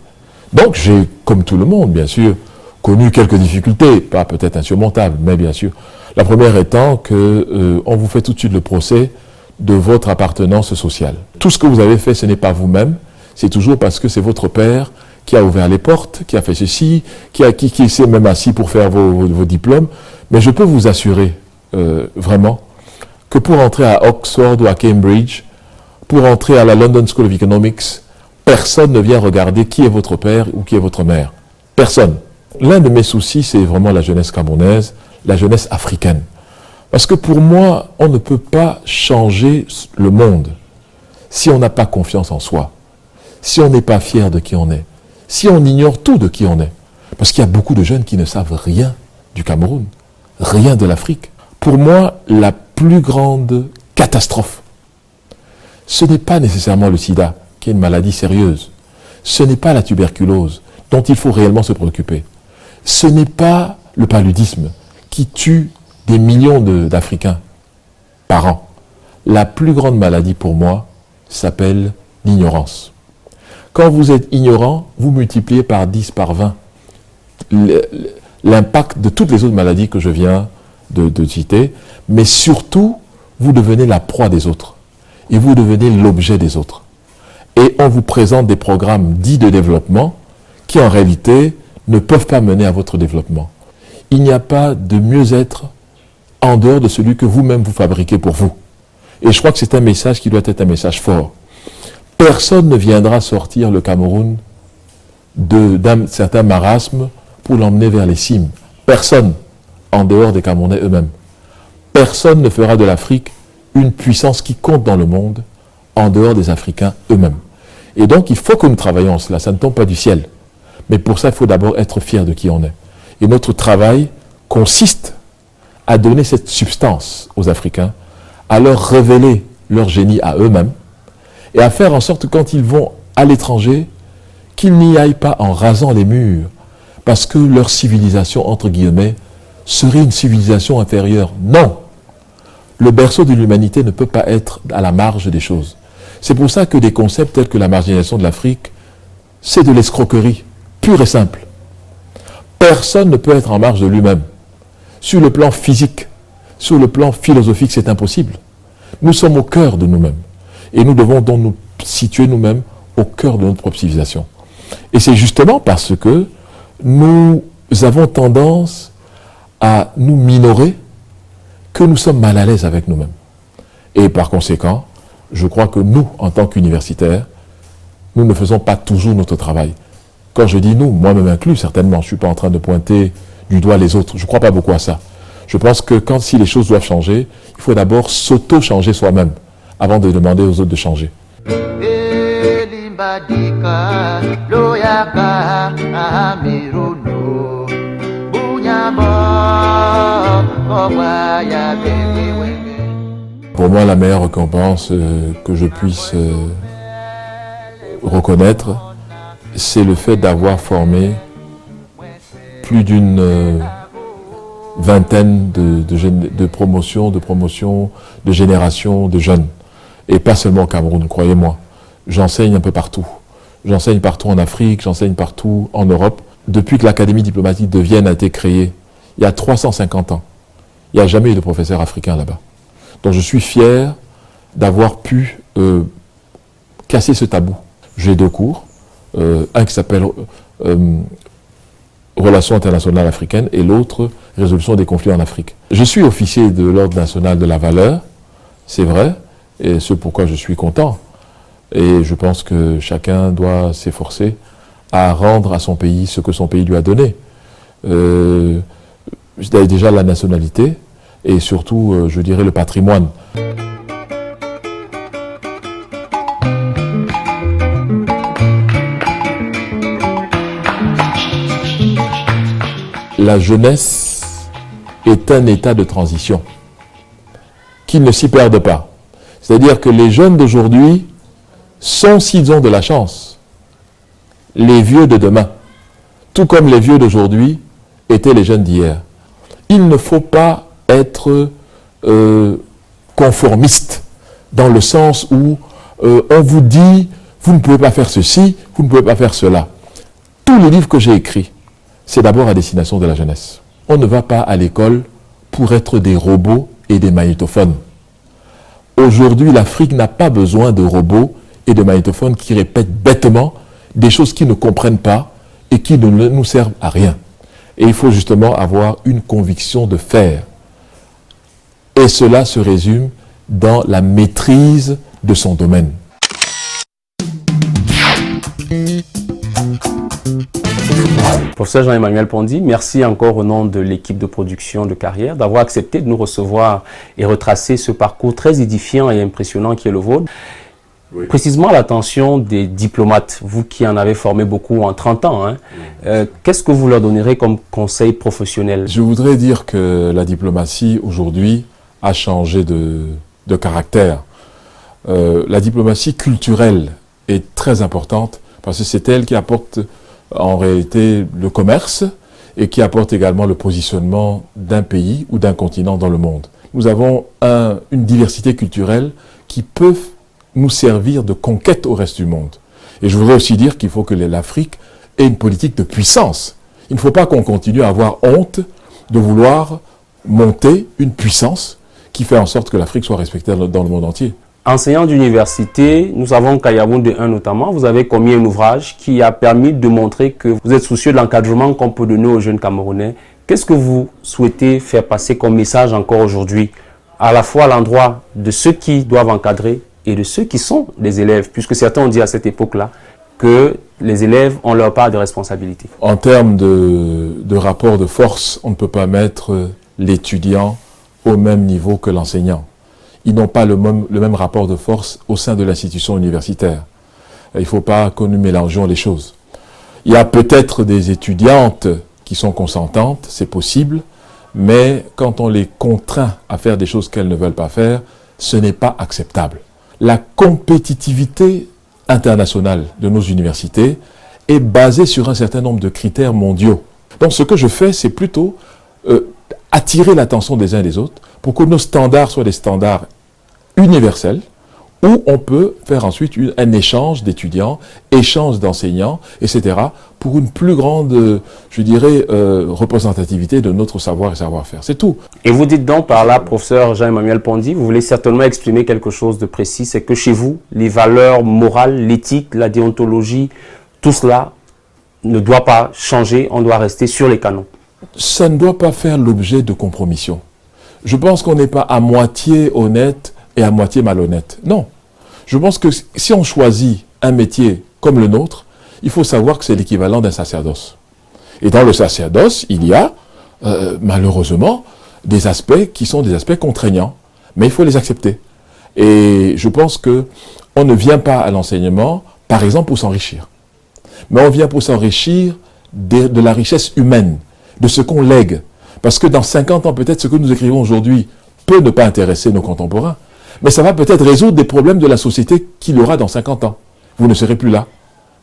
Donc j'ai, comme tout le monde, bien sûr, connu quelques difficultés, pas peut-être insurmontables, mais bien sûr. La première étant qu'on vous fait tout de suite le procès de votre appartenance sociale. Tout ce que vous avez fait, ce n'est pas vous-même, c'est toujours parce que c'est votre père qui a ouvert les portes, qui a fait ceci, qui s'est même assis pour faire vos diplômes. Mais je peux vous assurer, vraiment, que pour entrer à Oxford ou à Cambridge, pour entrer à la London School of Economics, personne ne vient regarder qui est votre père ou qui est votre mère. Personne. L'un de mes soucis, c'est vraiment la jeunesse camerounaise, la jeunesse africaine. Parce que pour moi, on ne peut pas changer le monde si on n'a pas confiance en soi, si on n'est pas fier de qui on est, si on ignore tout de qui on est. Parce qu'il y a beaucoup de jeunes qui ne savent rien du Cameroun, rien de l'Afrique. Pour moi, la plus grande catastrophe, ce n'est pas nécessairement le sida, qui est une maladie sérieuse. Ce n'est pas la tuberculose, dont il faut réellement se préoccuper. Ce n'est pas le paludisme, qui tue des millions d'Africains par an. La plus grande maladie pour moi s'appelle l'ignorance. Quand vous êtes ignorant, vous multipliez par 10, par 20 l'impact de toutes les autres maladies que je viens de citer, mais surtout, vous devenez la proie des autres et vous devenez l'objet des autres. et on vous présente des programmes dits de développement qui en réalité ne peuvent pas mener à votre développement. Il n'y a pas de mieux-être en dehors de celui que vous-même vous fabriquez pour vous. Et je crois que c'est un message qui doit être un message fort. Personne ne viendra sortir le Cameroun d'un certain marasme pour l'emmener vers les cimes. Personne, en dehors des Camerounais eux-mêmes. Personne ne fera de l'Afrique une puissance qui compte dans le monde en dehors des Africains eux-mêmes. Et donc, il faut que nous travaillions cela. Ça ne tombe pas du ciel. Mais pour ça, il faut d'abord être fier de qui on est. Et notre travail consiste à donner cette substance aux Africains, à leur révéler leur génie à eux-mêmes, et à faire en sorte que quand ils vont à l'étranger, qu'ils n'y aillent pas en rasant les murs, parce que leur civilisation, entre guillemets, serait une civilisation inférieure. Non! Le berceau de l'humanité ne peut pas être à la marge des choses. C'est pour ça que des concepts tels que la marginalisation de l'Afrique, c'est de l'escroquerie, pure et simple. Personne ne peut être en marge de lui-même. Sur le plan physique, sur le plan philosophique, c'est impossible. Nous sommes au cœur de nous-mêmes. Et nous devons donc nous situer nous-mêmes au cœur de notre propre civilisation. Et c'est justement parce que nous avons tendance à nous minorer que nous sommes mal à l'aise avec nous-mêmes. Et par conséquent, je crois que nous, en tant qu'universitaires, nous ne faisons pas toujours notre travail. Quand je dis nous, moi-même inclus, certainement, je ne suis pas en train de pointer du doigt les autres. Je ne crois pas beaucoup à ça. Je pense que si les choses doivent changer, il faut d'abord s'auto-changer soi-même avant de demander aux autres de changer. Pour moi, la meilleure récompense que je puisse reconnaître, c'est le fait d'avoir formé plus d'une vingtaine de promotions, de générations de jeunes. Et pas seulement au Cameroun, croyez-moi. J'enseigne un peu partout. J'enseigne partout en Afrique, j'enseigne partout en Europe. Depuis que l'Académie diplomatique de Vienne a été créée, il y a 350 ans, il n'y a jamais eu de professeur africain là-bas. Donc je suis fier d'avoir pu casser ce tabou. J'ai 2 cours, un qui s'appelle Relations internationales africaines et l'autre Résolution des conflits en Afrique. Je suis officier de l'Ordre national de la valeur, c'est vrai, et c'est pourquoi je suis content. Et je pense que chacun doit s'efforcer à rendre à son pays ce que son pays lui a donné. Déjà la nationalité et surtout, je dirais, le patrimoine. La jeunesse est un état de transition, qu'ils ne s'y perdent pas. C'est-à-dire que les jeunes d'aujourd'hui sont, s'ils ont de la chance, les vieux de demain, tout comme les vieux d'aujourd'hui étaient les jeunes d'hier. Il ne faut pas être conformiste, dans le sens où on vous dit, vous ne pouvez pas faire ceci, vous ne pouvez pas faire cela. Tous les livres que j'ai écrits, c'est d'abord à destination de la jeunesse. On ne va pas à l'école pour être des robots et des magnétophones. Aujourd'hui, l'Afrique n'a pas besoin de robots et de magnétophones qui répètent bêtement des choses qu'ils ne comprennent pas et qui ne nous servent à rien. Et il faut justement avoir une conviction de faire. Et cela se résume dans la maîtrise de son domaine. Professeur Jean-Emmanuel Pondy, merci encore au nom de l'équipe de production de Carrière d'avoir accepté de nous recevoir et retracer ce parcours très édifiant et impressionnant qui est le vôtre. Oui. Précisément à l'attention des diplomates, vous qui en avez formé beaucoup en 30 ans, hein, qu'est-ce que vous leur donnerez comme conseil professionnel? Je voudrais dire que la diplomatie aujourd'hui a changé de caractère. La diplomatie culturelle est très importante parce que c'est elle qui apporte en réalité le commerce et qui apporte également le positionnement d'un pays ou d'un continent dans le monde. Nous avons une diversité culturelle qui peut nous servir de conquête au reste du monde. Et je voudrais aussi dire qu'il faut que l'Afrique ait une politique de puissance. Il ne faut pas qu'on continue à avoir honte de vouloir monter une puissance qui fait en sorte que l'Afrique soit respectée dans le monde entier. Enseignant d'université, nous savons qu'à Yaoundé 1 notamment, vous avez commis un ouvrage qui a permis de montrer que vous êtes soucieux de l'encadrement qu'on peut donner aux jeunes Camerounais. Qu'est-ce que vous souhaitez faire passer comme message encore aujourd'hui, à la fois à l'endroit de ceux qui doivent encadrer et de ceux qui sont les élèves, puisque certains ont dit à cette époque-là que les élèves ont leur part de responsabilité? En termes de rapport de force, on ne peut pas mettre l'étudiant au même niveau que l'enseignant. Ils n'ont pas le même rapport de force au sein de l'institution universitaire. Il ne faut pas que nous mélangeons les choses. Il y a peut-être des étudiantes qui sont consentantes, c'est possible, mais quand on les contraint à faire des choses qu'elles ne veulent pas faire, ce n'est pas acceptable. La compétitivité internationale de nos universités est basée sur un certain nombre de critères mondiaux. Donc ce que je fais, c'est plutôt attirer l'attention des uns et des autres pour que nos standards soient des standards universels, où on peut faire ensuite un échange d'étudiants, échange d'enseignants, etc., pour une plus grande, je dirais, représentativité de notre savoir et savoir-faire. C'est tout. Et vous dites donc par là, professeur Jean-Emmanuel Pondy, vous voulez certainement exprimer quelque chose de précis, c'est que chez vous, les valeurs morales, l'éthique, la déontologie, tout cela ne doit pas changer, on doit rester sur les canons. Ça ne doit pas faire l'objet de compromission. Je pense qu'on n'est pas à moitié honnête et à moitié malhonnête. Non. Je pense que si on choisit un métier comme le nôtre, il faut savoir que c'est l'équivalent d'un sacerdoce. Et dans le sacerdoce, il y a malheureusement des aspects qui sont des aspects contraignants, mais il faut les accepter. Et je pense que on ne vient pas à l'enseignement, par exemple, pour s'enrichir. Mais on vient pour s'enrichir de la richesse humaine, de ce qu'on lègue. Parce que dans 50 ans, peut-être ce que nous écrivons aujourd'hui peut ne pas intéresser nos contemporains, mais ça va peut-être résoudre des problèmes de la société qu'il aura dans 50 ans. Vous ne serez plus là.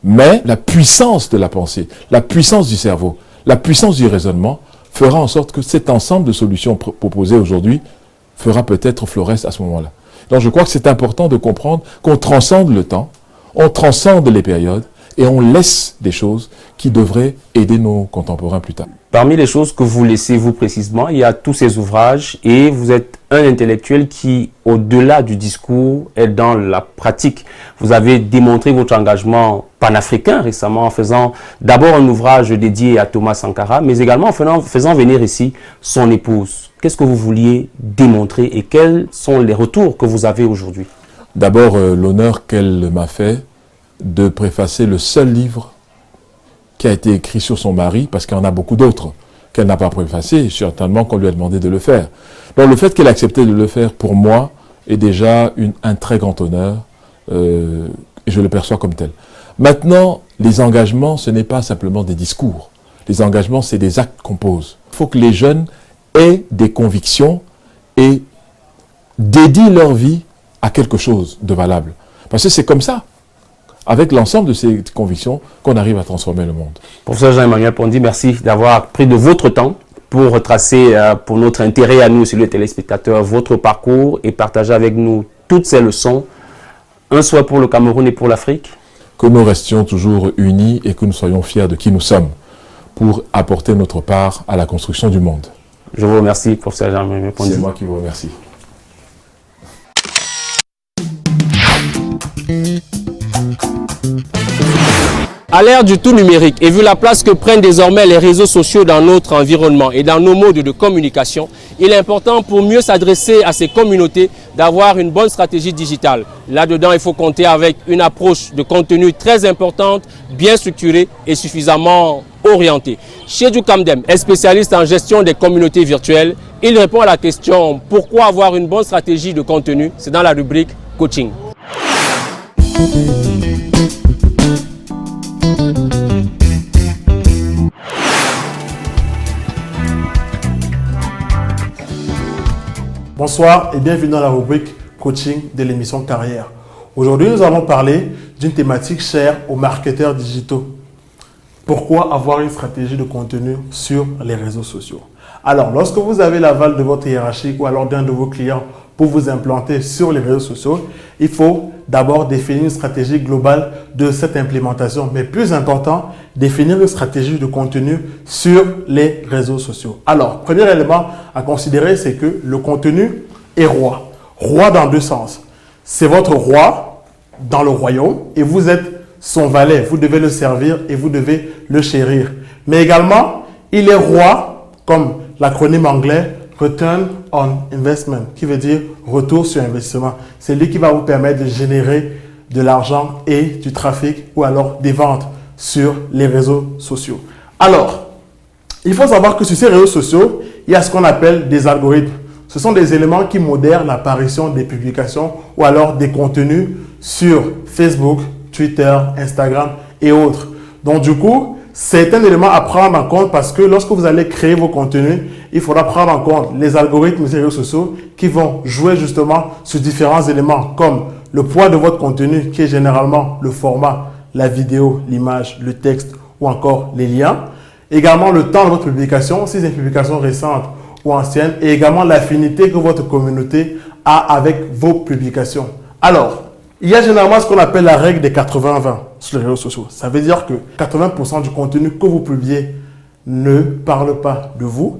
Mais la puissance de la pensée, la puissance du cerveau, la puissance du raisonnement fera en sorte que cet ensemble de solutions proposées aujourd'hui fera peut-être florès à ce moment-là. Donc je crois que c'est important de comprendre qu'on transcende le temps, on transcende les périodes, et on laisse des choses qui devraient aider nos contemporains plus tard. Parmi les choses que vous laissez, vous précisément, il y a tous ces ouvrages et vous êtes un intellectuel qui, au-delà du discours, est dans la pratique. Vous avez démontré votre engagement panafricain récemment en faisant d'abord un ouvrage dédié à Thomas Sankara, mais également en faisant venir ici son épouse. Qu'est-ce que vous vouliez démontrer et quels sont les retours que vous avez aujourd'hui? D'abord, l'honneur qu'elle m'a fait de préfacer le seul livre qui a été écrit sur son mari, parce qu'il y en a beaucoup d'autres qu'elle n'a pas préfacé, certainement qu'on lui a demandé de le faire. Donc le fait qu'elle ait accepté de le faire, pour moi, est déjà un très grand honneur, et je le perçois comme tel. Maintenant, les engagements, ce n'est pas simplement des discours. Les engagements, c'est des actes qu'on pose. Il faut que les jeunes aient des convictions et dédient leur vie à quelque chose de valable. Parce que c'est comme ça, avec l'ensemble de ces convictions, qu'on arrive à transformer le monde. Professeur Jean-Emmanuel Pondy, merci d'avoir pris de votre temps pour retracer, pour notre intérêt à nous, celui des téléspectateurs, votre parcours et partager avec nous toutes ces leçons. Un souhait pour le Cameroun et pour l'Afrique. Que nous restions toujours unis et que nous soyons fiers de qui nous sommes pour apporter notre part à la construction du monde. Je vous remercie, professeur Jean-Emmanuel Pondy. C'est moi qui vous remercie. À l'ère du tout numérique et vu la place que prennent désormais les réseaux sociaux dans notre environnement et dans nos modes de communication, il est important pour mieux s'adresser à ces communautés d'avoir une bonne stratégie digitale. Là-dedans, il faut compter avec une approche de contenu très importante, bien structurée et suffisamment orientée. Chedjou Kamdem est spécialiste en gestion des communautés virtuelles. Il répond à la question « Pourquoi avoir une bonne stratégie de contenu ?» C'est dans la rubrique « Coaching ». Bonsoir et bienvenue dans la rubrique coaching de l'émission Carrière. Aujourd'hui, nous allons parler d'une thématique chère aux marketeurs digitaux. Pourquoi avoir une stratégie de contenu sur les réseaux sociaux? Alors, lorsque vous avez l'aval de votre hiérarchie ou alors d'un de vos clients pour vous implanter sur les réseaux sociaux, il faut d'abord définir une stratégie globale de cette implémentation. Mais plus important, définir une stratégie de contenu sur les réseaux sociaux. Alors, premier élément à considérer, c'est que le contenu est roi. Roi dans deux sens. c'est votre roi dans le royaume et vous êtes son valet. Vous devez le servir et vous devez le chérir. Mais également, il est roi, comme l'acronyme anglais Return on Investment, qui veut dire retour sur investissement. C'est lui qui va vous permettre de générer de l'argent et du trafic ou alors des ventes sur les réseaux sociaux. Alors, il faut savoir que sur ces réseaux sociaux, il y a ce qu'on appelle des algorithmes. Ce sont des éléments qui modèrent l'apparition des publications ou alors des contenus sur Facebook, Twitter, Instagram et autres. Donc du coup, c'est un élément à prendre en compte parce que lorsque vous allez créer vos contenus, il faudra prendre en compte les algorithmes des réseaux sociaux qui vont jouer justement sur différents éléments comme le poids de votre contenu qui est généralement le format, la vidéo, l'image, le texte ou encore les liens. Également le temps de votre publication, si c'est une publication récente ou ancienne, et également l'affinité que votre communauté a avec vos publications. Alors, il y a généralement ce qu'on appelle la règle des 80-20 sur les réseaux sociaux. Ça veut dire que 80% du contenu que vous publiez ne parle pas de vous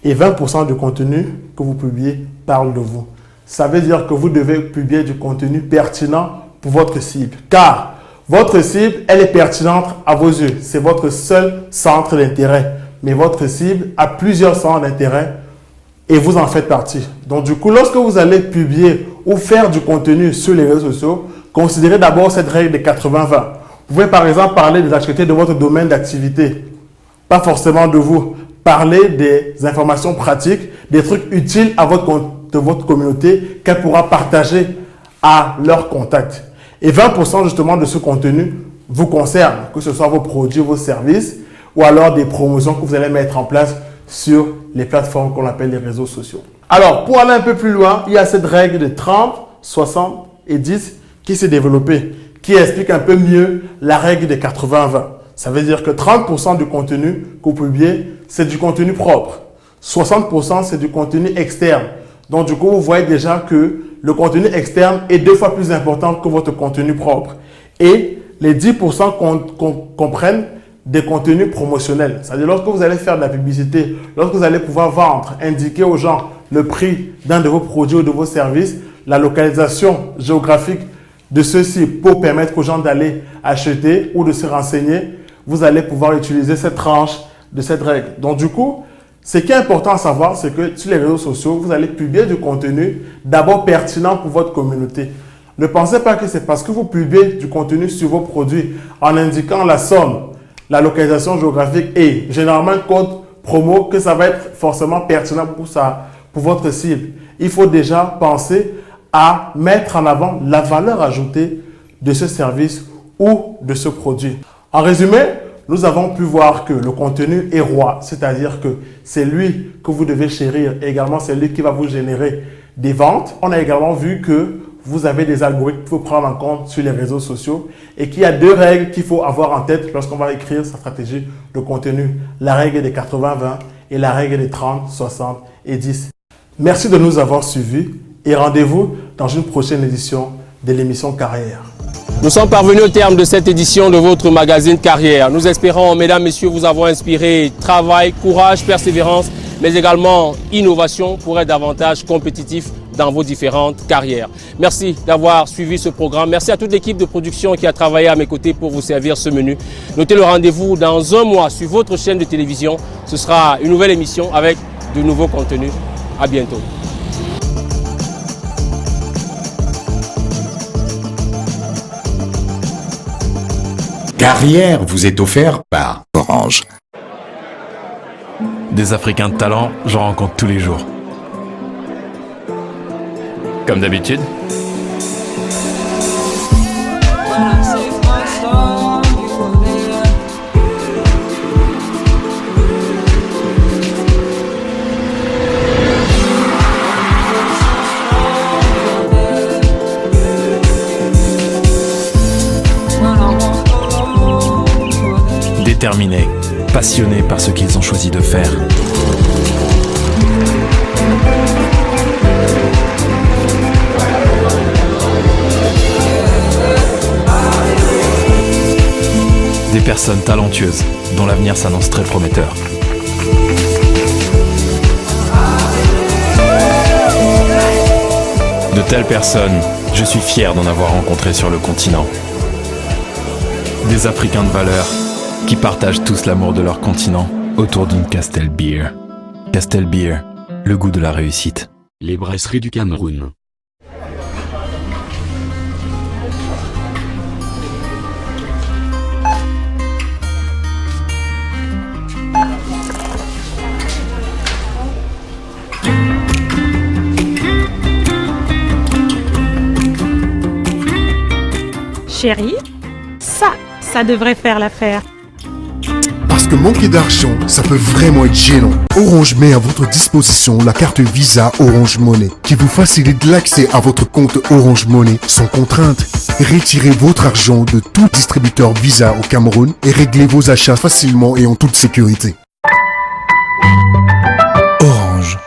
et 20% du contenu que vous publiez parle de vous. Ça veut dire que vous devez publier du contenu pertinent pour votre cible. Car votre cible, elle est pertinente à vos yeux. C'est votre seul centre d'intérêt. Mais votre cible a plusieurs centres d'intérêt et vous en faites partie. Donc du coup, lorsque vous allez publier ou faire du contenu sur les réseaux sociaux, considérez d'abord cette règle des 80-20. Vous pouvez par exemple parler des activités de votre domaine d'activité. Pas forcément de vous. Parler des informations pratiques, des trucs utiles à de votre communauté qu'elle pourra partager à leurs contacts. Et 20% justement de ce contenu vous concerne, que ce soit vos produits, vos services ou alors des promotions que vous allez mettre en place sur les plateformes qu'on appelle les réseaux sociaux. Alors, pour aller un peu plus loin, il y a cette règle de 30, 60 et 10 qui s'est développée, qui explique un peu mieux la règle des 80-20. Ça veut dire que 30% du contenu que vous publiez, c'est du contenu propre. 60% c'est du contenu externe. Donc, du coup, vous voyez déjà que le contenu externe est 2 fois plus important que votre contenu propre. Et les 10% comprennent des contenus promotionnels. C'est-à-dire, lorsque vous allez faire de la publicité, lorsque vous allez pouvoir vendre, indiquer aux gens le prix d'un de vos produits ou de vos services, la localisation géographique de ceux-ci pour permettre aux gens d'aller acheter ou de se renseigner, vous allez pouvoir utiliser cette tranche de cette règle. Donc, du coup, ce qui est important à savoir, c'est que sur les réseaux sociaux, vous allez publier du contenu d'abord pertinent pour votre communauté. Ne pensez pas que c'est parce que vous publiez du contenu sur vos produits en indiquant la somme, la localisation géographique et généralement un code promo que ça va être forcément pertinent pour votre cible. Il faut déjà penser à mettre en avant la valeur ajoutée de ce service ou de ce produit. En résumé, nous avons pu voir que le contenu est roi, c'est-à-dire que c'est lui que vous devez chérir et également c'est lui qui va vous générer des ventes. On a également vu que vous avez des algorithmes qu'il faut prendre en compte sur les réseaux sociaux et qu'il y a 2 règles qu'il faut avoir en tête lorsqu'on va écrire sa stratégie de contenu. La règle des 80-20 et la règle des 30, 60 et 10. Merci de nous avoir suivis et rendez-vous dans une prochaine édition de l'émission Carrière. Nous sommes parvenus au terme de cette édition de votre magazine Carrière. Nous espérons, mesdames, messieurs, vous avoir inspiré travail, courage, persévérance, mais également innovation pour être davantage compétitif dans vos différentes carrières. Merci d'avoir suivi ce programme. Merci à toute l'équipe de production qui a travaillé à mes côtés pour vous servir ce menu. Notez le rendez-vous dans un mois sur votre chaîne de télévision. Ce sera une nouvelle émission avec de nouveaux contenus. À bientôt. Carrière vous est offert par Orange. Des Africains de talent, j'en rencontre tous les jours. Comme d'habitude. Déterminés, passionnés par ce qu'ils ont choisi de faire. Des personnes talentueuses dont l'avenir s'annonce très prometteur. De telles personnes, je suis fier d'en avoir rencontré sur le continent. Des Africains de valeur qui partagent tous l'amour de leur continent autour d'une Castel Beer. Castel Beer, le goût de la réussite. Les brasseries du Cameroun. Chérie, ça devrait faire l'affaire. Parce que manquer d'argent, ça peut vraiment être gênant. Orange met à votre disposition la carte Visa Orange Money qui vous facilite l'accès à votre compte Orange Money sans contrainte. Retirez votre argent de tout distributeur Visa au Cameroun et réglez vos achats facilement et en toute sécurité. Orange.